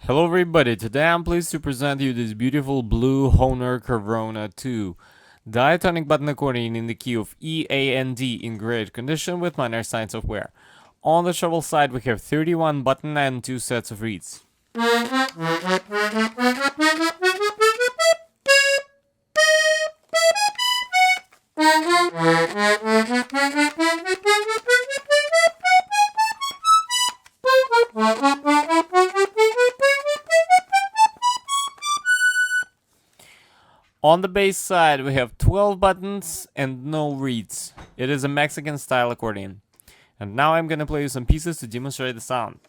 Hello everybody, today I'm pleased to present you this beautiful blue Hohner Corona 2 diatonic button accordion in the key of E, A, and D in great condition with minor signs of wear. On the treble side we have 31 button and 2 sets of reeds. On the bass side we have 12 buttons and no reeds. It is a Mexican style accordion. And now I'm gonna play you some pieces to demonstrate the sound.